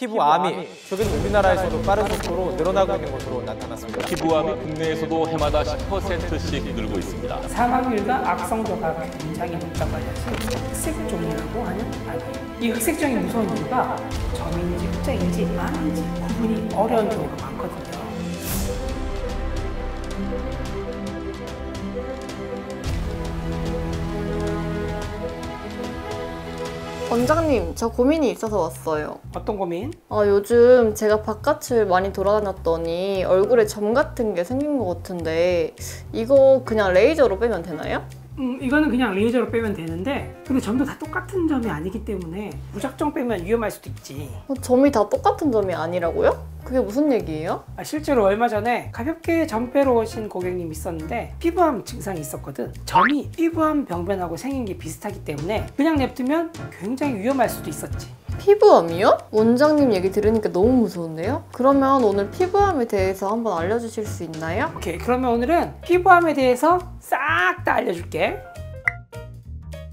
피부암이 최근 우리나라에서도 빠른 속도로 늘어나고 있는 것으로 나타났습니다. 피부암이 국내에서도 해마다 10%씩 늘고 있습니다. 사망률과 악성도가 굉장히 높다고 알려진 흑색종이라고 하는 암이에요. 이 흑색종이 무서운 이유가 점인지 흑자인지 암인지 구분이 어려운 경우가 많거든요. 원장님, 저 고민이 있어서 왔어요. 어떤 고민? 요즘 제가 바깥을 많이 돌아다녔더니 얼굴에 점 같은 게 생긴 것 같은데 이거 그냥 레이저로 빼면 되나요? 이거는 그냥 레이저로 빼면 되는데 근데 점도 다 똑같은 점이 아니기 때문에 무작정 빼면 위험할 수도 있지. 점이 다 똑같은 점이 아니라고요? 그게 무슨 얘기예요? 실제로 얼마 전에 가볍게 점 빼러 오신 고객님이 있었는데 피부암 증상이 있었거든. 점이 피부암 병변하고 생긴 게 비슷하기 때문에 그냥 냅두면 굉장히 위험할 수도 있었지. 피부암이요? 원장님 얘기 들으니까 너무 무서운데요? 그러면 오늘 피부암에 대해서 한번 알려주실 수 있나요? 오케이, 그러면 오늘은 피부암에 대해서 싹 다 알려줄게.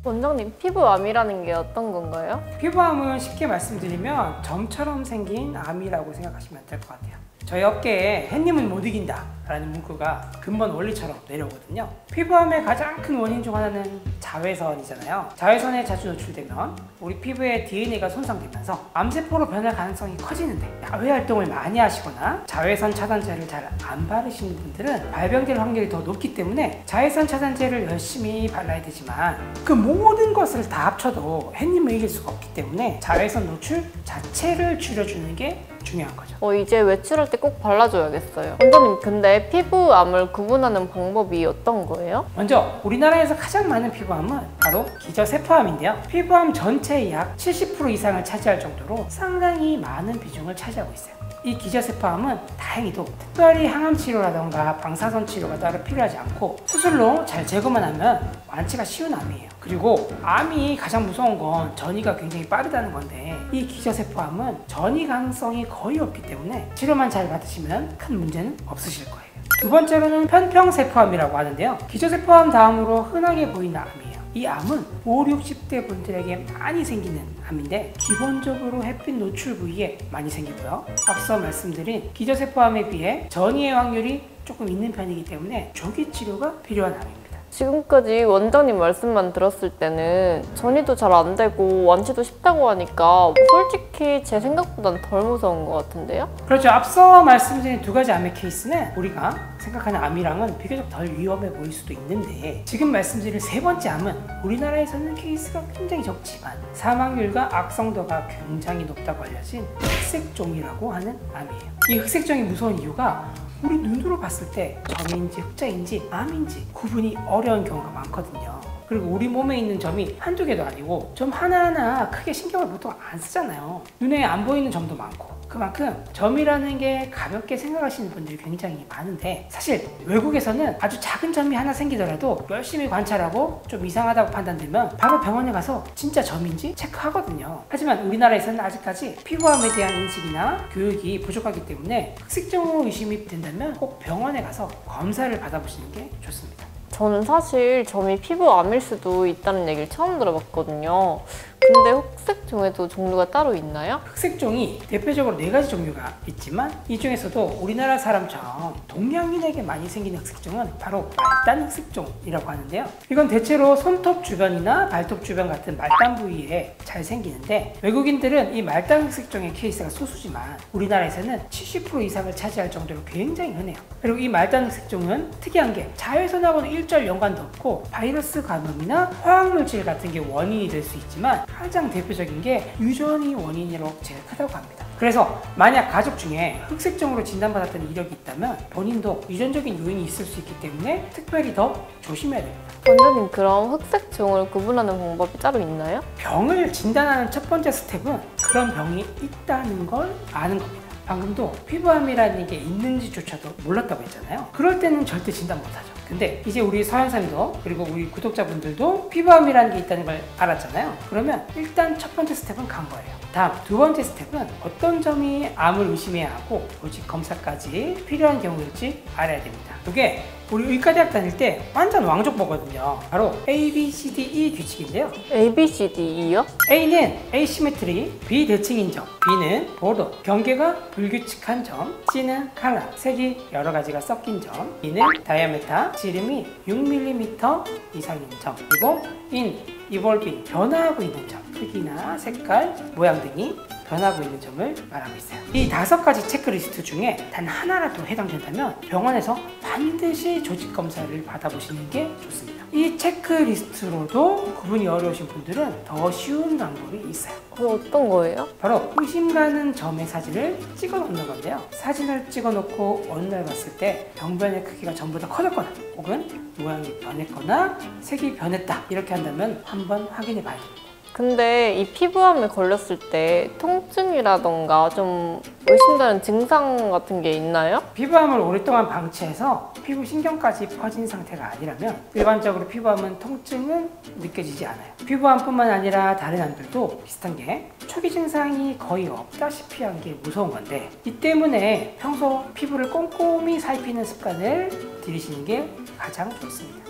원장님, 피부암이라는 게 어떤 건가요? 피부암은 쉽게 말씀드리면 점처럼 생긴 암이라고 생각하시면 될 것 같아요. 저희 업계에 햇님은 못 이긴다 라는 문구가 근본 원리처럼 내려오거든요. 피부암의 가장 큰 원인 중 하나는 자외선이잖아요. 자외선에 자주 노출되면 우리 피부의 DNA가 손상되면서 암세포로 변할 가능성이 커지는데, 야외 활동을 많이 하시거나 자외선 차단제를 잘 안 바르시는 분들은 발병될 확률이 더 높기 때문에 자외선 차단제를 열심히 발라야 되지만 그 모든 것을 다 합쳐도 햇님을 이길 수가 없기 때문에 자외선 노출 자체를 줄여주는 게 중요한 거죠. 이제 외출할 때 꼭 발라줘야겠어요. 원장님, 근데 피부암을 구분하는 방법이 어떤 거예요? 먼저 우리나라에서 가장 많은 피부암은 바로 기저세포암인데요. 피부암 전체의 약 70% 이상을 차지할 정도로 상당히 많은 비중을 차지하고 있어요. 이 기저세포암은 다행히도 특별히 항암 치료라던가 방사선 치료가 따로 필요하지 않고 수술로 잘 제거만 하면 완치가 쉬운 암이에요. 그리고 암이 가장 무서운 건 전이가 굉장히 빠르다는 건데 이 기저세포암은 전이 가능성이 거의 없기 때문에 치료만 잘 받으시면 큰 문제는 없으실 거예요. 두 번째로는 편평세포암이라고 하는데요. 기저세포암 다음으로 흔하게 보이는 암이에요. 이 암은 50, 60대 분들에게 많이 생기는 암인데 기본적으로 햇빛 노출 부위에 많이 생기고요. 앞서 말씀드린 기저세포암에 비해 전이의 확률이 조금 있는 편이기 때문에 조기 치료가 필요한 암입니다. 지금까지 원장님 말씀만 들었을 때는 전이도 잘 안 되고 완치도 쉽다고 하니까 솔직히 제 생각보단 덜 무서운 것 같은데요? 그렇죠. 앞서 말씀드린 두 가지 암의 케이스는 우리가 생각하는 암이랑은 비교적 덜 위험해 보일 수도 있는데 지금 말씀드린 세 번째 암은 우리나라에서는 케이스가 굉장히 적지만 사망률과 악성도가 굉장히 높다고 알려진 흑색종이라고 하는 암이에요. 이 흑색종이 무서운 이유가 우리 눈으로 봤을 때 점인지 흑자인지 암인지 구분이 어려운 경우가 많거든요. 그리고 우리 몸에 있는 점이 한두 개도 아니고 점 하나하나 크게 신경을 보통 안 쓰잖아요. 눈에 안 보이는 점도 많고 그만큼 점이라는 게 가볍게 생각하시는 분들이 굉장히 많은데 사실 외국에서는 아주 작은 점이 하나 생기더라도 열심히 관찰하고 좀 이상하다고 판단되면 바로 병원에 가서 진짜 점인지 체크하거든요. 하지만 우리나라에서는 아직까지 피부암에 대한 인식이나 교육이 부족하기 때문에 흑색종으로 의심이 된다면 꼭 병원에 가서 검사를 받아보시는 게 좋습니다. 저는 사실 점이 피부암일 수도 있다는 얘기를 처음 들어봤거든요. 근데 흑색종에도 종류가 따로 있나요? 흑색종이 대표적으로 4가지 종류가 있지만 이 중에서도 우리나라 사람처럼 동양인에게 많이 생기는 흑색종은 바로 말단 흑색종이라고 하는데요. 이건 대체로 손톱 주변이나 발톱 주변 같은 말단 부위에 잘 생기는데 외국인들은 이 말단 흑색종의 케이스가 소수지만 우리나라에서는 70% 이상을 차지할 정도로 굉장히 흔해요. 그리고 이 말단 흑색종은 특이한 게 자외선하고는 일절 연관도 없고 바이러스 감염이나 화학물질 같은 게 원인이 될 수 있지만 가장 대표적인 게 유전이 원인으로 제일 크다고 합니다. 그래서 만약 가족 중에 흑색종으로 진단받았던 이력이 있다면 본인도 유전적인 요인이 있을 수 있기 때문에 특별히 더 조심해야 됩니다. 원장님, 그럼 흑색종을 구분하는 방법이 따로 있나요? 병을 진단하는 첫 번째 스텝은 그런 병이 있다는 걸 아는 겁니다. 방금도 피부암이라는 게 있는지조차도 몰랐다고 했잖아요. 그럴 때는 절대 진단 못하죠. 근데 이제 우리 서현쌤도 그리고 우리 구독자분들도 피부암이라는 게 있다는 걸 알았잖아요. 그러면 일단 첫 번째 스텝은 간 거예요. 다음 두 번째 스텝은 어떤 점이 암을 의심해야 하고 조직 검사까지 필요한 경우일지 알아야 됩니다. 이게 우리 의과대학 다닐 때 완전 왕족보거든요. 바로 A, B, C, D, E 규칙인데요. A, B, C, D, E요? A는 에이시메트리, 비대칭인 점, B는 보도, 경계가 불규칙한 점, C는 칼라, 색이 여러 가지가 섞인 점, E는 다이아메타, 지름이 6mm 이상인 점, 그리고 in, evolving, 변화하고 있는 점, 크기나 색깔, 모양 등이 변하고 있는 점을 말하고 있어요. 이 5가지 체크리스트 중에 단 하나라도 해당된다면 병원에서 반드시 조직 검사를 받아보시는 게 좋습니다. 이 체크리스트로도 구분이 어려우신 분들은 더 쉬운 방법이 있어요. 어떤 거예요? 바로 의심 가는 점의 사진을 찍어 놓는 건데요. 사진을 찍어 놓고 어느 날 봤을 때 병변의 크기가 전부 다 커졌거나 혹은 모양이 변했거나 색이 변했다 이렇게 한다면 한번 확인해 봐야 됩니다. 근데 이 피부암에 걸렸을 때 통증이라던가 좀 의심되는 증상 같은 게 있나요? 피부암을 오랫동안 방치해서 피부 신경까지 퍼진 상태가 아니라면 일반적으로 피부암은 통증은 느껴지지 않아요. 피부암뿐만 아니라 다른 암들도 비슷한 게 초기 증상이 거의 없다시피 한 게 무서운 건데 이 때문에 평소 피부를 꼼꼼히 살피는 습관을 들이시는 게 가장 좋습니다.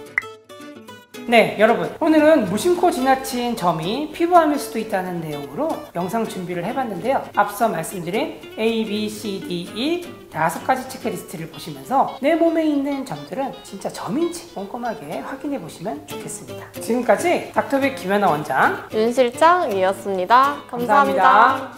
네, 여러분 오늘은 무심코 지나친 점이 피부암일 수도 있다는 내용으로 영상 준비를 해봤는데요. 앞서 말씀드린 A, B, C, D, E 5가지 체크리스트를 보시면서 내 몸에 있는 점들은 진짜 점인지 꼼꼼하게 확인해 보시면 좋겠습니다. 지금까지 닥터백 김연아 원장 윤 실장이었습니다. 감사합니다.